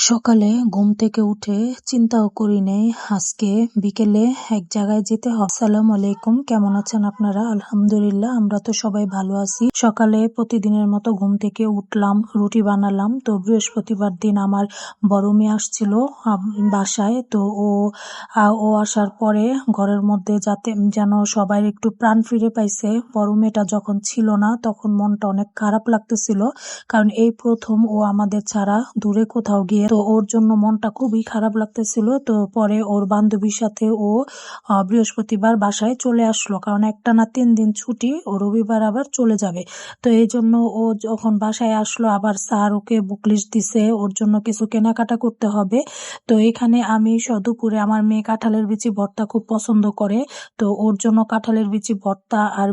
সকালে ঘুম থেকে উঠে চিন্তাও করি নাই আজকে বিকেলে এক জায়গায় যেতে হবে। আসসালামু আলাইকুম, কেমন আছেন আপনারা? আলহামদুলিল্লাহ, আমরা তো সবাই ভালো আছি। সকালে প্রতিদিনের মতো ঘুম থেকে উঠলাম, রুটি বানালাম। তো বৃহস্পতিবার দিন আমার বড় মেয়ে আসছিল বাসায়। তো ও আসার পরে ঘরের মধ্যে যেন সবাই একটু প্রাণ ফিরে পাইছে। বড় মেয়েটা যখন ছিল না তখন মনটা অনেক খারাপ লাগতেছিল, কারণ এই প্রথম ও আমাদের ছাড়া দূরে কোথাও গিয়ে। তো ওর জন্য মনটা খুবই খারাপ লাগতেছিল। তো পরে ওর বান্ধবীর সাথে ও বৃহস্পতিবার বাসায় চলে আসলো, কারণ একটানা 3 দিন ছুটি, ও রবিবার আবার চলে যাবে। তো এই জন্য ও যখন বাসায় আসলো, আবার স্যার ওকে বুক লিস্ট দিছে, ওর জন্য কিছু কেনাকাটা করতে হবে। তো এখানে আমি দুপুরে আমার মেয়ে কাঁঠালের বিচি ভর্তা খুব পছন্দ করে। তো ওর জন্য কাঁঠালের বিচি ভর্তা আর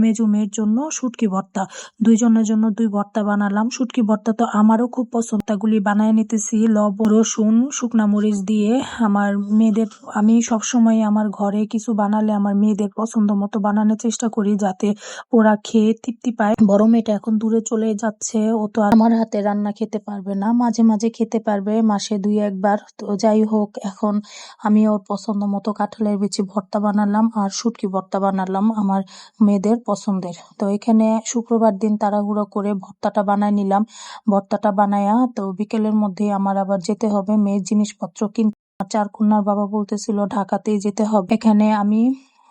মেজু মেয়ের জন্য শুটকি ভর্তা, দুইজনের জন্য 2 ভর্তা বানালাম। শুটকি ভর্তা তো আমারও খুব পছন্দ। গুলি বানায় নিতেছি লবণ, রসুন, শুকনা মরিচ দিয়ে। আমার মেয়েদের, আমি সবসময় আমার ঘরে কিছু বানালে আমার মেয়েদের পছন্দ মতো বানানোর চেষ্টা করি, যাতে ওরা খেয়ে তৃপ্তি পায়। বড় মেয়েটা এখন দূরে চলে যাচ্ছে, ও তো আর আমার হাতে রান্না খেতে পারবে না, মাঝে মাঝে খেতে পারবে, মাসে 2-1 বার। তো যাই হোক, এখন আমি ওর পছন্দ মতো কাঁঠালের বিচি ভর্তা বানালাম আর শুটকি ভর্তা বানালাম আমার মেয়েদের পছন্দের। তো এখানে শুক্রবার দিন তাড়াহুড়ো করে ভর্তাটা বানায় নিলাম। ভর্তাটা বানায়া তো বিকেলের মধ্যে আমার আবার যেতে হবে মেয়ের জিনিসপত্র কিনতে। আমার 4 কন্যার বাবা বলতেছিল ঢাকাতেই যেতে হবে। এখানে আমি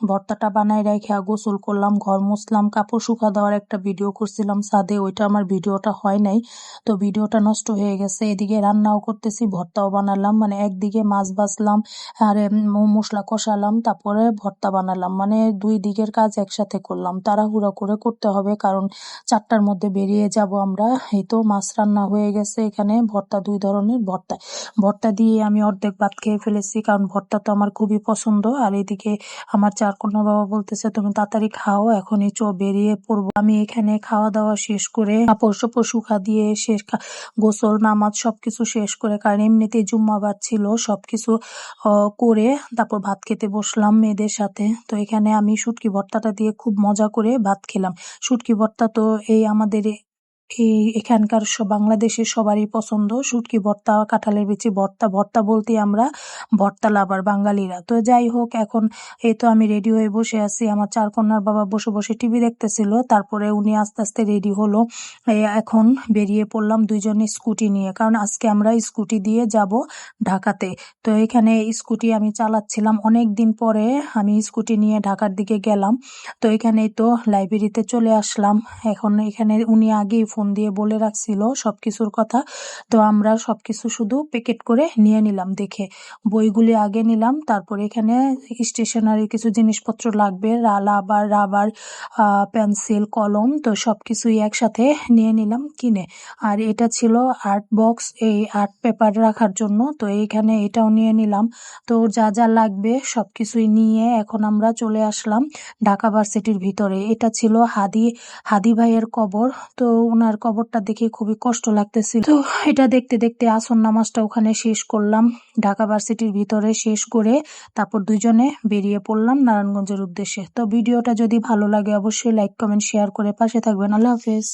ভর্তাটা বানাই রেখে গোসল করলাম, ঘর মুছলাম, কাপড় শুকা দেওয়ার একটা ভিডিও করছিলাম ছাদে, ওইটা আমার ভিডিওটা হয় নাই, তো ভিডিওটা নষ্ট হয়ে গেছে। এদিকে রান্নাও করতেছি, ভর্তাও বানালাম, মানে একদিকে মাছ ভাজলাম আর মশলা কষালাম, তারপরে ভর্তা বানালাম, মানে 2 দিকের কাজ একসাথে করলাম। তাড়াহুড়া করে করতে হবে, কারণ 4টার মধ্যে বেরিয়ে যাব আমরা। এই তো মাছ রান্না হয়ে গেছে, এখানে ভর্তা, 2 ধরনের ভর্তা দিয়ে আমি অর্ধেক ভাত খেয়ে ফেলেছি, কারণ ভর্তা তো আমার খুবই পছন্দ। আর এদিকে আমার 4 কন্যা বাবা বলতেছে তুমি তাড়াতাড়ি খাও, এখনই বেরিয়ে পড়বো। আমি এখানে খাওয়া দাওয়া শেষ করে কাপড় চোপড় শুকা দিয়ে গোসল নামাজ সবকিছু শেষ করে, কারণ এমনিতেই জুম্মাবার ছিল, সবকিছু করে তারপর ভাত খেতে বসলাম মেয়েদের সাথে। তো এখানে আমি শুটকি ভর্তাটা দিয়ে খুব মজা করে ভাত খেলাম। শুটকি ভর্তা তো আমাদের এখানকার বাংলাদেশের সবারই পছন্দ। শুটকি ভর্তা, কাঁঠালের বিচি ভর্তা, ভর্তা বলতে আমরা ভর্তা লাভার বাঙালিরা। তো যাই হোক, এখন এই তো আমি রেডি হয়ে বসে আছি। আমার 4 কন্যার বাবা বসে বসে টিভি দেখতেছিল, তারপরে উনি আস্তে আস্তে রেডি হলো। এখন বেরিয়ে পড়লাম দুইজনে স্কুটি নিয়ে, কারণ আজকে আমরা স্কুটি দিয়ে যাব ঢাকাতে। তো এখানে স্কুটি আমি চালাচ্ছিলাম, অনেক দিন পরে আমি স্কুটি নিয়ে ঢাকার দিকে গেলাম। তো এখানেই তো লাইব্রেরিতে চলে আসলাম। এখন এখানে উনি আগেই ফোন দিয়ে বলে রাখছিল সবকিছুর কথা। তো আমরা সবকিছু শুধু প্যাকেট করে নিয়ে নিলাম, দেখে বইগুলি আগে নিলাম। তারপরে এখানে স্টেশনারি কিছু জিনিসপত্র লাগবে, রাবার, পেন্সিল, কলম, তো সবকিছুই একসাথে নিয়ে নিলাম কিনে। আর এটা ছিল আর্ট বক্স, এই আর্ট পেপার রাখার জন্য, তো এইখানে এটাও নিয়ে নিলাম। তো যা যা লাগবে সবকিছুই নিয়ে এখন আমরা চলে আসলাম ঢাকা ভার্সিটির ভিতরে। এটা ছিল হাদি ভাইয়ের কবর। তো ওনার কবরটা দেখে খুবই কষ্ট লাগতেছিল। তো এটা দেখতে দেখতে আসর নামাজটা ওখানে শেষ করলাম, ঢাকা ভার্সিটির ভিতরে শেষ করে তারপর দুইজনে বেরিয়ে পড়লাম নারায়ণগঞ্জের উদ্দেশ্যে। তো ভিডিওটা যদি ভালো লাগে অবশ্যই লাইক, কমেন্ট, শেয়ার করে পাশে থাকবেন। আল্লাহ হাফেজ।